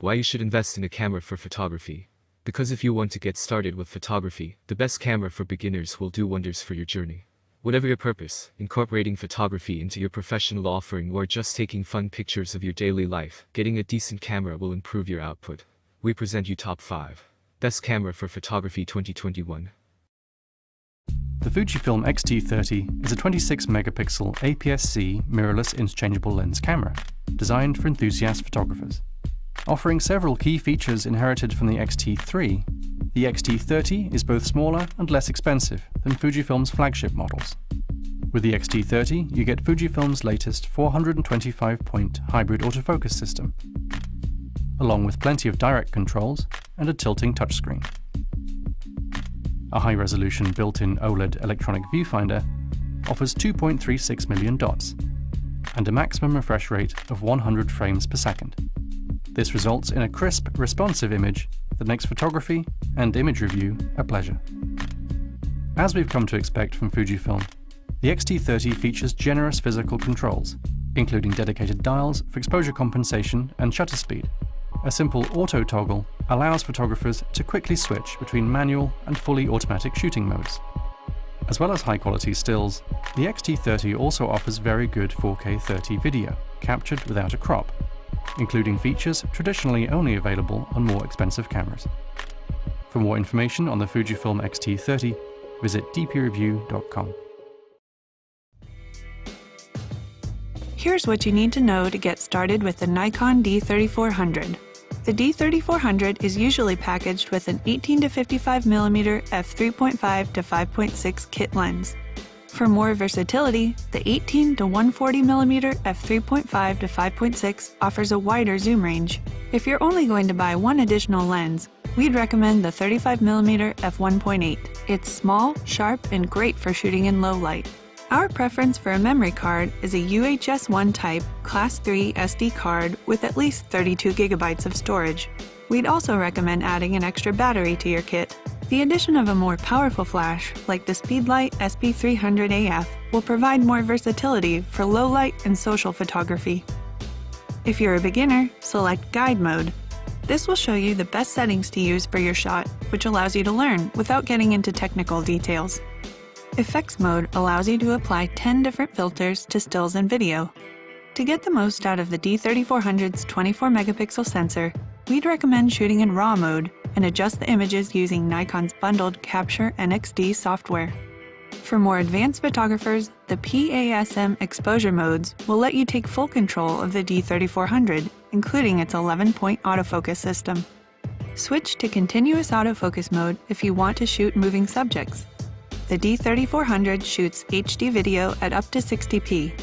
Why you should invest in a camera for photography. Because if you want to get started with photography, the best camera for beginners will do wonders for your journey. Whatever your purpose, incorporating photography into your professional offering or just taking fun pictures of your daily life, getting a decent camera will improve your output. We present you Top 5 Best Camera for Photography 2021. The Fujifilm X-T30 is a 26-megapixel APS-C mirrorless interchangeable lens camera, designed for enthusiast photographers. Offering several key features inherited from the X-T3, the X-T30 is both smaller and less expensive than Fujifilm's flagship models. With the X-T30, you get Fujifilm's latest 425-point hybrid autofocus system, along with plenty of direct controls and a tilting touchscreen. A high-resolution built-in OLED electronic viewfinder offers 2.36 million dots and a maximum refresh rate of 100 frames per second. This results in a crisp, responsive image that makes photography and image review a pleasure. As we've come to expect from Fujifilm, the X-T30 features generous physical controls, including dedicated dials for exposure compensation and shutter speed. A simple auto toggle allows photographers to quickly switch between manual and fully automatic shooting modes. As well as high-quality stills, the X-T30 also offers very good 4K 30 video, captured without a crop, including features traditionally only available on more expensive cameras. For more information on the Fujifilm X-T30, visit dpreview.com. Here's what you need to know to get started with the Nikon D3400. The D3400 is usually packaged with an 18 to 55mm f3.5 to 5.6 kit lens. For more versatility, the 18 to 140mm f3.5 to 5.6 offers a wider zoom range. If you're only going to buy one additional lens, we'd recommend the 35mm f1.8. It's small, sharp, and great for shooting in low light. Our preference for a memory card is a UHS-1 type Class 3 SD card with at least 32 GB of storage. We'd also recommend adding an extra battery to your kit. The addition of a more powerful flash, like the Speedlight SP300AF, will provide more versatility for low light and social photography. If you're a beginner, select Guide Mode. This will show you the best settings to use for your shot, which allows you to learn without getting into technical details. Effects Mode allows you to apply 10 different filters to stills and video. To get the most out of the D3400's 24-megapixel sensor, we'd recommend shooting in RAW mode and adjust the images using Nikon's bundled Capture NXD software. For more advanced photographers, the PASM exposure modes will let you take full control of the D3400, including its 11-point autofocus system. Switch to continuous autofocus mode if you want to shoot moving subjects. The D3400 shoots HD video at up to 60p.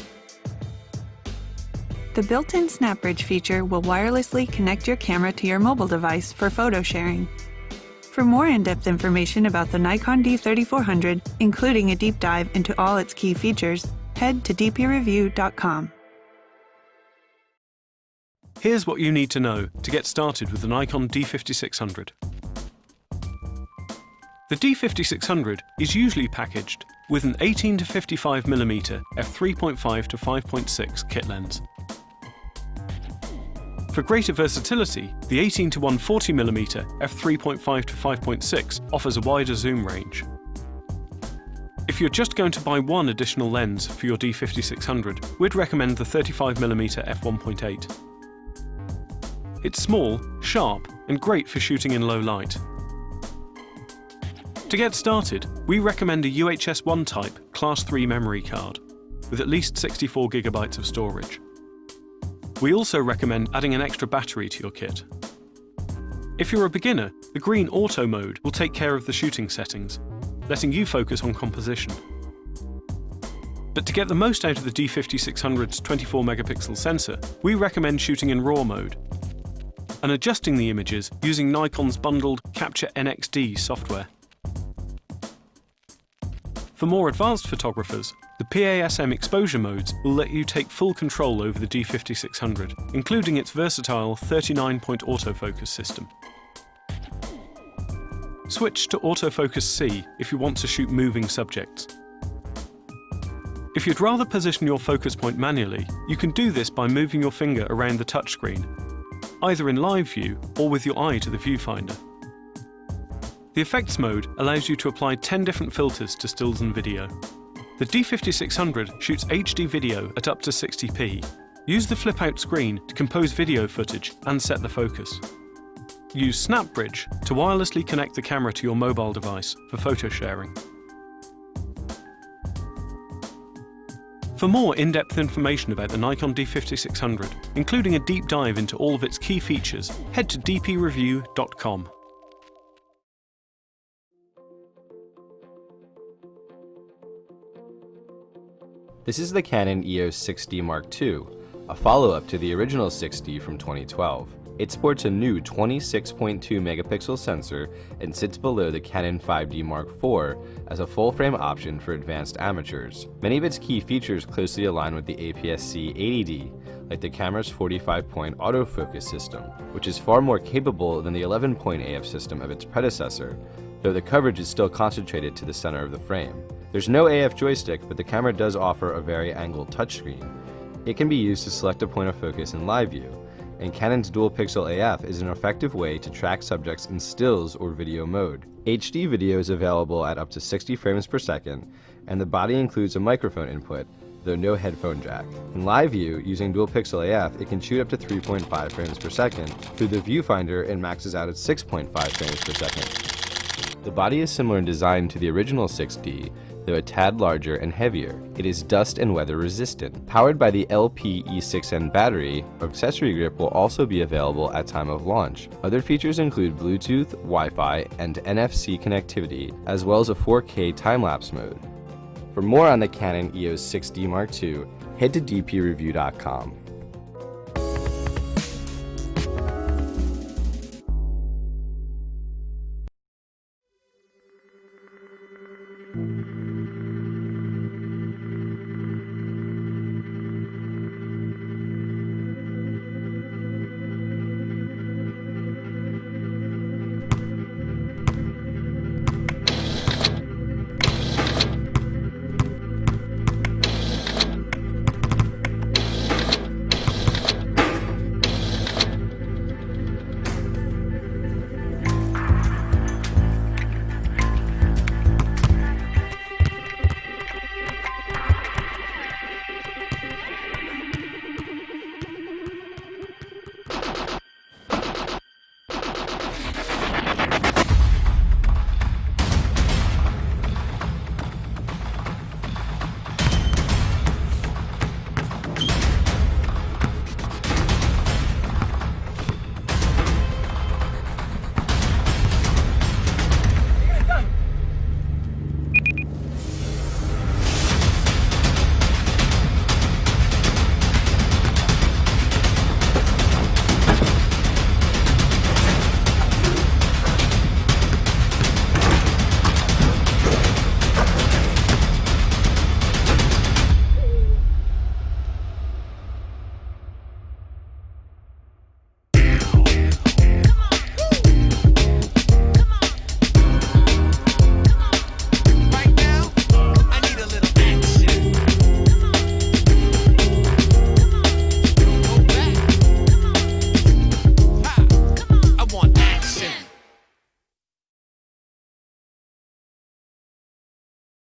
The built-in SnapBridge feature will wirelessly connect your camera to your mobile device for photo sharing. For more in-depth information about the Nikon D3400, including a deep dive into all its key features, head to dpreview.com. Here's what you need to know to get started with the Nikon D5600. The D5600 is usually packaged with an 18 to 55mm f3.5 to 5.6 kit lens. For greater versatility, the 18 to 140mm f3.5 to 5.6 offers a wider zoom range. If you're just going to buy one additional lens for your D5600, we'd recommend the 35mm f1.8. It's small, sharp, and great for shooting in low light. To get started, we recommend a UHS-1 type Class 3 memory card with at least 64 GB of storage. We also recommend adding an extra battery to your kit. If you're a beginner, the green auto mode will take care of the shooting settings, letting you focus on composition. But to get the most out of the D5600's 24-megapixel sensor, we recommend shooting in RAW mode and adjusting the images using Nikon's bundled Capture NXD software. For more advanced photographers, the PASM exposure modes will let you take full control over the D5600, including its versatile 39-point autofocus system. Switch to autofocus C if you want to shoot moving subjects. If you'd rather position your focus point manually, you can do this by moving your finger around the touchscreen. either in live view or with your eye to the viewfinder. The effects mode allows you to apply 10 different filters to stills and video. The D5600 shoots HD video at up to 60p. Use the flip-out screen to compose video footage and set the focus. Use SnapBridge to wirelessly connect the camera to your mobile device for photo sharing. For more in-depth information about the Nikon D5600, including a deep dive into all of its key features, head to dpreview.com. This is the Canon EOS 6D Mark II, a follow-up to the original 6D from 2012. It sports a new 26.2 megapixel sensor and sits below the Canon 5D Mark IV as a full-frame option for advanced amateurs. Many of its key features closely align with the APS-C 80D, like the camera's 45-point autofocus system, which is far more capable than the 11-point AF system of its predecessor, though the coverage is still concentrated to the center of the frame. There's no AF joystick, but the camera does offer a vari-angled touchscreen. It can be used to select a point of focus in live view, and Canon's dual pixel AF is an effective way to track subjects in stills or video mode. HD video is available at up to 60 frames per second, and the body includes a microphone input, though no headphone jack. In live view, using dual pixel AF, it can shoot up to 3.5 frames per second. Through the viewfinder, it maxes out at 6.5 frames per second. The body is similar in design to the original 6D, though a tad larger and heavier. It is dust and weather resistant. Powered by the LPE6N battery, accessory grip will also be available at time of launch. Other features include Bluetooth, Wi-Fi, and NFC connectivity, as well as a 4K time-lapse mode. For more on the Canon EOS 6D Mark II, head to dpreview.com.